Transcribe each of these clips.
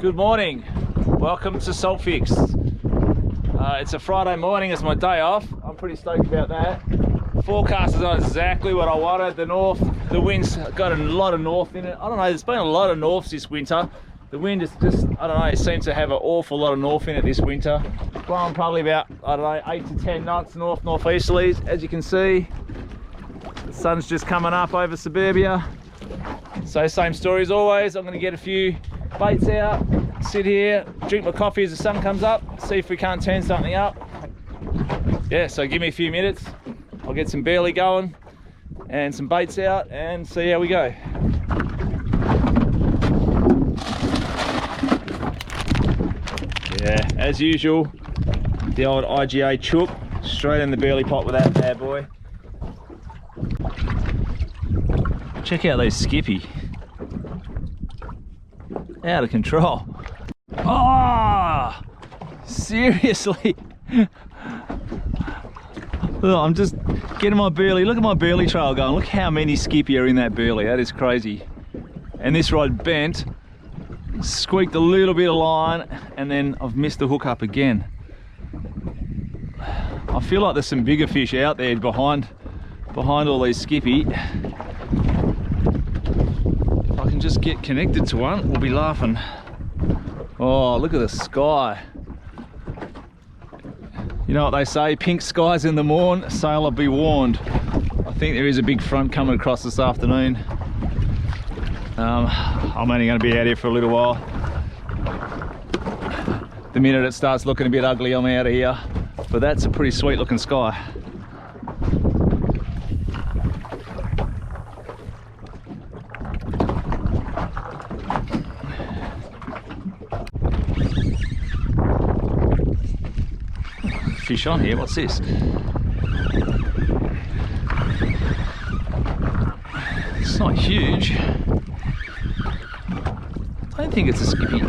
Good morning, welcome to Saltfix. It's a Friday morning, it's my day off. I'm pretty stoked about that. Forecast is not exactly what I wanted. The wind's got a lot of north in it. I don't know, there's been a lot of norths this winter. The wind is just, I don't know, it seems to have an awful lot of north in it this winter. Blowing probably about, I don't know, 8 to 10 knots northeasterlies. As you can see, the sun's just coming up over suburbia. So same story as always. I'm gonna get a few baits out, sit here, drink my coffee as the sun comes up, see if we can't turn something up. Yeah, so give me a few minutes. I'll get some burley going and some baits out and see how we go. Yeah, as usual, the old IGA chook, straight in the burley pot with that bad boy. Check out those skippy. Out of control. Oh, seriously. Look, I'm just getting my burley. Look at my burley trail going. Look how many skippy are in that burley. That is crazy. And this rod bent, squeaked a little bit of line, and then I've missed the hook up again. I feel like there's some bigger fish out there behind all these skippy. If I can just get connected to one, we'll be laughing. Oh, look at the sky. You know what they say, pink skies in the morn, sailor be warned. I think there is a big front coming across this afternoon. I'm only going to be out here for a little while. The minute it starts looking a bit ugly, I'm out of here. But that's a pretty sweet looking sky. Fish on here, what's this? It's not huge. I don't think it's a skippy.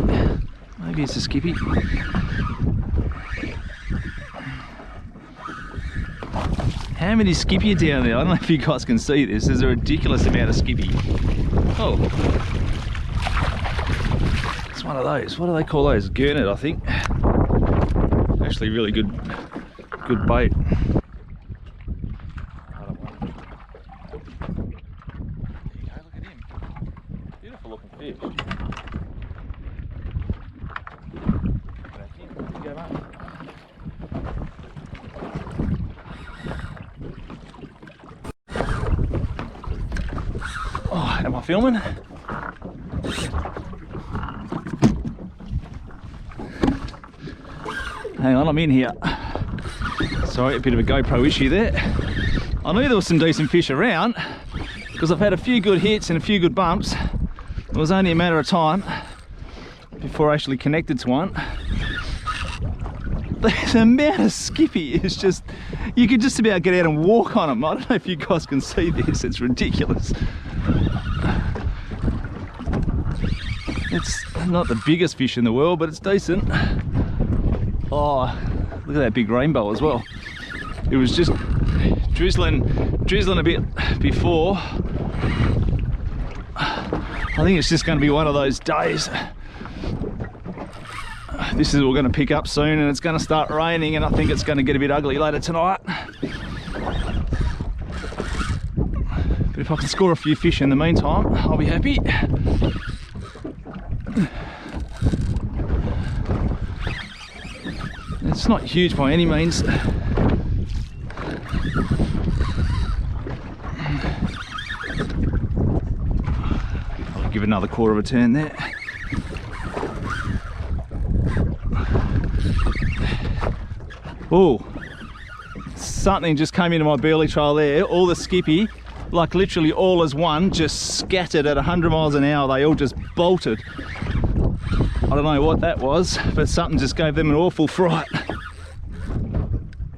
Maybe it's a skippy. How many skippy are down there? I don't know if you guys can see this. There's a ridiculous amount of skippy. Oh. It's one of those. What do they call those? Gurnet, I think. Actually really good bait. Look at him. Beautiful looking fish. Oh, am I filming? Hang on, I'm in here. Sorry, a bit of a GoPro issue there. I knew there was some decent fish around because I've had a few good hits and a few good bumps. It was only a matter of time before I actually connected to one. The amount of skippy is just, you could just about get out and walk on them. I don't know if you guys can see this, it's ridiculous. It's not the biggest fish in the world, but it's decent. Oh, look at that big rainbow as well. It was just drizzling a bit before. I think it's just going to be one of those days. This is all going to pick up soon and it's going to start raining, and I think it's going to get a bit ugly later tonight. But if I can score a few fish in the meantime, I'll be happy. It's not huge by any means. I'll give another quarter of a turn there. Oh, something just came into my burley trail there. All the skippy, like literally all as one, just scattered at 100 miles an hour. They all just bolted. I don't know what that was, but something just gave them an awful fright.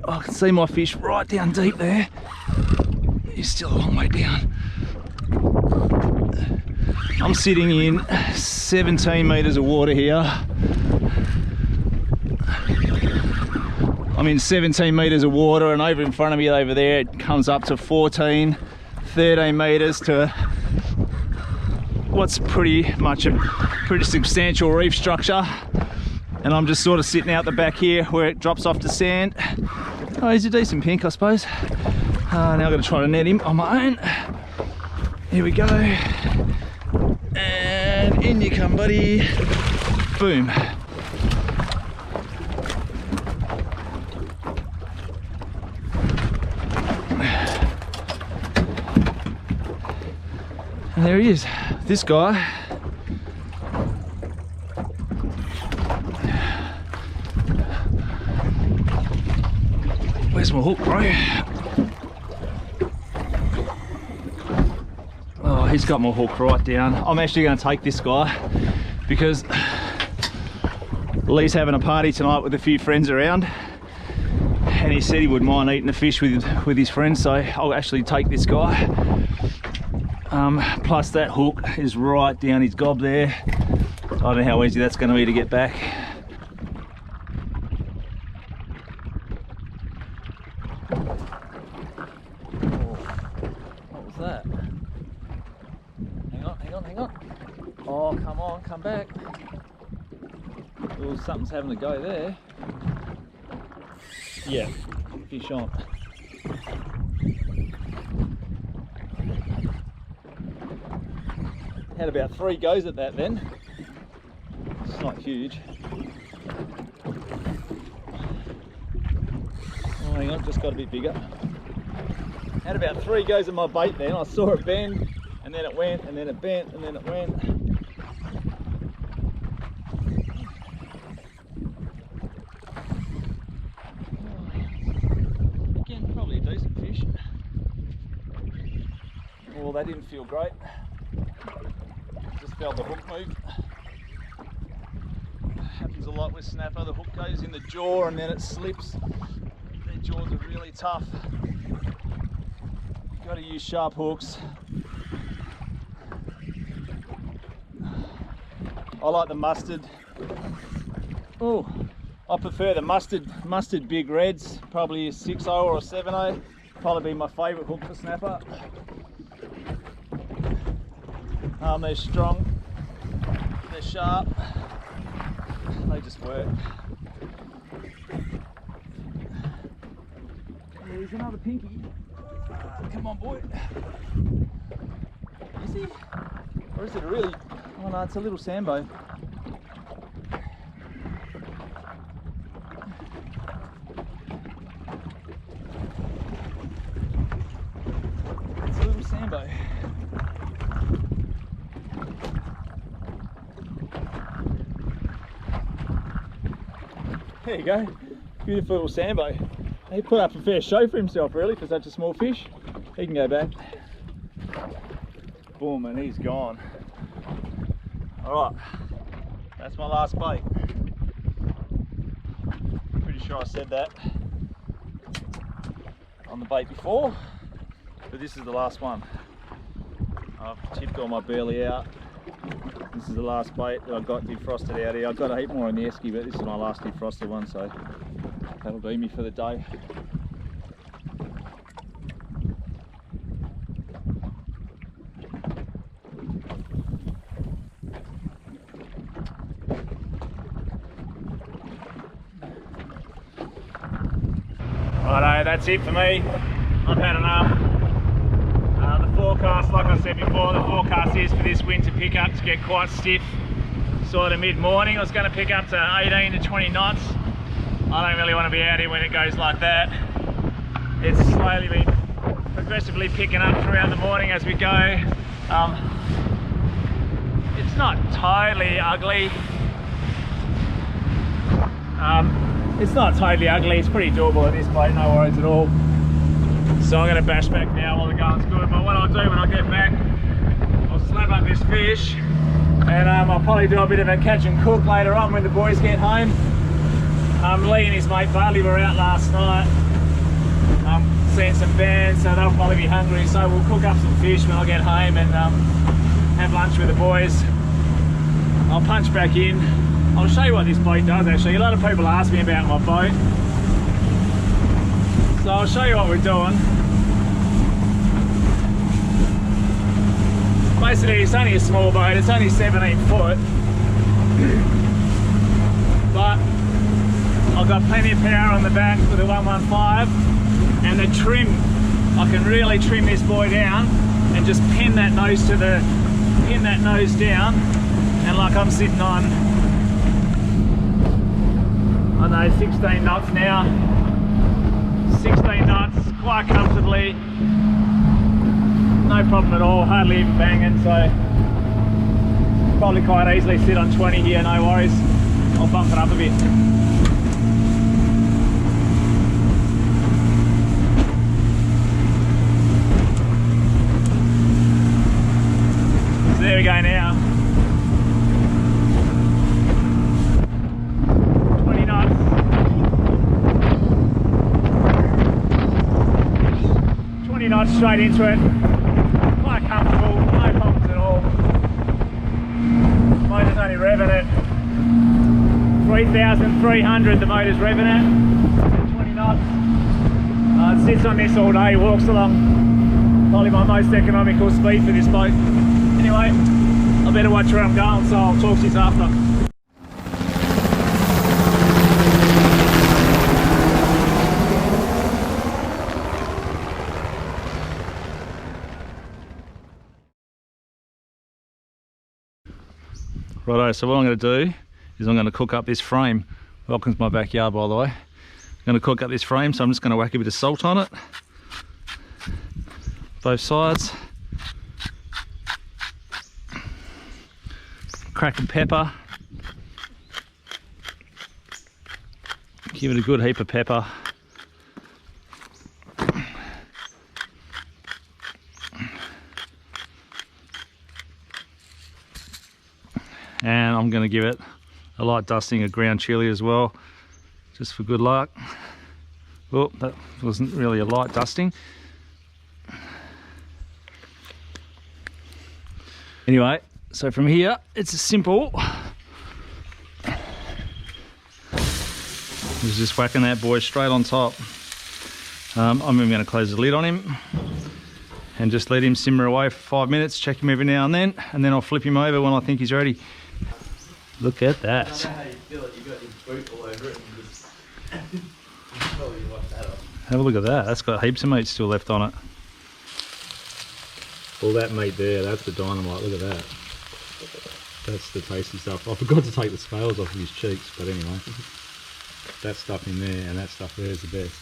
I can see my fish right down deep there. He's still a long way down. I'm sitting in 17 meters of water here. I'm in 17 meters of water, and over in front of me over there it comes up to 14, 13 meters to what's pretty much a pretty substantial reef structure, and I'm just sort of sitting out the back here where it drops off to sand. Oh, he's a decent pink, I suppose. Now I'm going to try to net him on my own. Here we go. And in you come, buddy. Boom. And there he is, this guy. Where's my hook, bro? Oh, he's got my hook right down. I'm actually going to take this guy because Lee's having a party tonight with a few friends around, and he said he wouldn't mind eating the fish with his friends, so I'll actually take this guy. Plus that hook is right down his gob there. I don't know how easy that's going to be to get back. What was that? Hang on. Oh, come on, come back. Oh, something's having a go there. Yeah, fish on. Had about 3 goes at that then. It's not huge. Oh, hang on, just got a bit bigger. Had about 3 goes at my bait then. I saw it bend, and then it went, and then it bent, and then it went. Again, probably a decent fish. Oh, that didn't feel great. Just felt the hook move. Happens a lot with snapper. The hook goes in the jaw and then it slips. Their jaws are really tough. Got to use sharp hooks. I like the mustard. Oh, I prefer the mustard big reds. Probably a 6.0 or a 7.0. Probably be my favourite hook for snapper. They're strong, they're sharp, they just work. There's another pinky. Come on, boy. Is he? Or is it a really? Oh no, it's a little sambo. It's a little sambo. There you go, beautiful little sambo. He put up a fair show for himself really for such a small fish. He can go back. Boom, and he's gone. Alright, that's my last bait. Pretty sure I said that on the bait before, but this is the last one. I've tipped all my burley out. This is the last bait that I've got defrosted out here. I've got a heap more in the esky, but this is my last defrosted one, so that'll do me for the day. Righto, that's it for me. I've had enough. The forecast, like I said before, the forecast is for this wind to pick up to get quite stiff. Sort of mid-morning, I was going to pick up to 18 to 20 knots. I don't really want to be out here when it goes like that. It's slowly been progressively picking up throughout the morning as we go. It's not totally ugly. It's pretty doable at this point, no worries at all. So I'm going to bash back now while the going's good, but what I'll do when I get back, I'll slap up this fish, and I'll probably do a bit of a catch and cook later on when the boys get home. Lee and his mate Barley were out last night, seeing some bands, so they'll probably be hungry, so we'll cook up some fish when I get home and have lunch with the boys. I'll punch back in. I'll show you what this boat does actually. A lot of people ask me about my boat, so I'll show you what we're doing. Basically, it's only a small boat. It's only 17 foot. But I've got plenty of power on the back with the 115, and the trim, I can really trim this boy down and just pin that nose down, and like I'm sitting on, I don't know, 16 knots now. 16 knots, quite comfortably. No problem at all, hardly even banging, so probably quite easily sit on 20 here, no worries. I'll bump it up a bit. So there we go now. 20 knots. 20 knots straight into it. Quite comfortable, no problems at all. Motor's only revving at 3,300, the motor's revving at 20 knots. It sits on this all day, walks along. Probably my most economical speed for this boat. Anyway, I better watch where I'm going, so I'll talk to you after. Righto, so what I'm going to do is I'm going to cook up this frame. Welcome to my backyard, by the way. I'm going to cook up this frame, so I'm just going to whack a bit of salt on it. Both sides. Crack of pepper. Give it a good heap of pepper. And I'm going to give it a light dusting of ground chili as well, just for good luck. Oh, that wasn't really a light dusting. Anyway, so from here, it's a simple. He's just whacking that boy straight on top. I'm even going to close the lid on him and just let him simmer away for 5 minutes, check him every now and then I'll flip him over when I think he's ready. Look at that. I don't know how you feel it, you got your boot all over it and just probably wash that off. Have a look at that, that's got heaps of meat still left on it. All that meat there, that's the dynamite, look at that. That's the tasty stuff. I forgot to take the scales off of his cheeks, but anyway. That stuff in there and that stuff there is the best.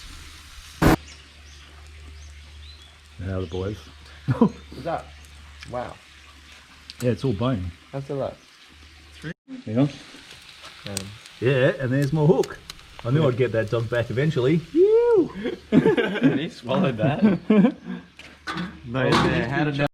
How are the boys? What's that? Wow. Yeah, it's all bone. That's a lot. Yeah. Yeah, and there's my hook. I knew I'd get that dog back eventually. Phew! He swallowed that. No, how did that?